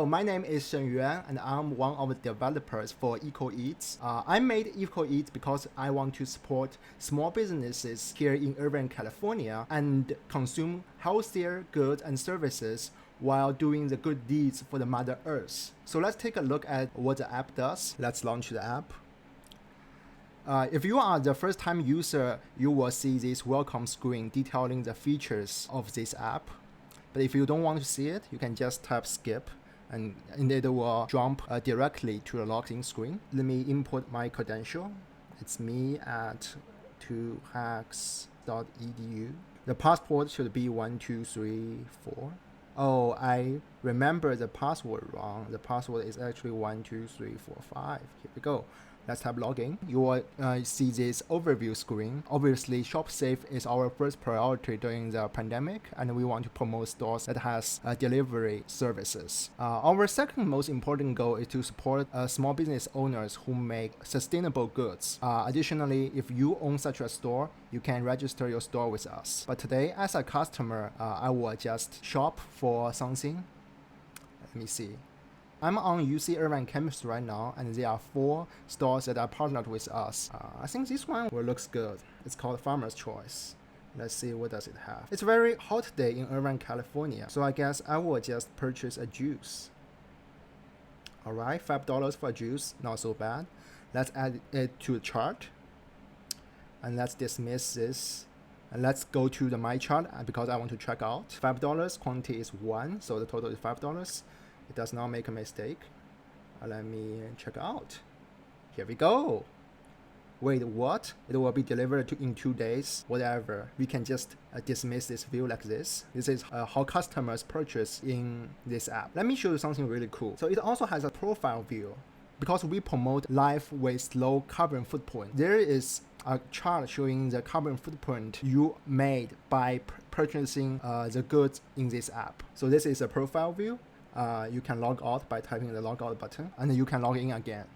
So my name is Shengyuan and I'm one of the developers for EcoEats. I made EcoEats because I want to support small businesses here in urban California and consume healthier goods and services while doing the good deeds for the Mother Earth. So let's take a look at what the app does. Let's launch the app. If you are the first time user, you will see this welcome screen detailing the features of this app. But if you don't want to see it, you can just tap skip and it will jump directly to the login screen. Let me input my credential. It's me at ToHacks.edu. The password should be 1234. Oh, I remember the password wrong. The password is actually 12345. Here we go. Let's tap login. You will see this overview screen. Obviously, ShopSafe is our first priority during the pandemic, and we want to promote stores that has delivery services. Our second most important goal is to support small business owners who make sustainable goods. Additionally, if you own such a store, you can register your store with us. But today, as a customer, I will just shop for something. Let me see. I'm on UC Irvine campus right now, and there are 4 stores that are partnered with us. I think this one looks good. It's called Farmer's Choice. Let's see what does it have. It's a very hot day in Irvine, California, so I guess I will just purchase a juice. Alright, $5 for a juice, not so bad. Let's add it to the chart. And let's dismiss this. And let's go to the My Chart because I want to check out. $5, quantity is 1, so the total is $5. It does not make a mistake. Let me check out. Here we go. Wait, what? It will be delivered in 2 days. Whatever. We can just dismiss this view like this. This is how customers purchase in this app. Let me show you something really cool. So it also has a profile view. Because we promote life with low carbon footprint, there is a chart showing the carbon footprint you made by purchasing the goods in this app. So this is a profile view. You can log out by typing the log out button, and you can log in again.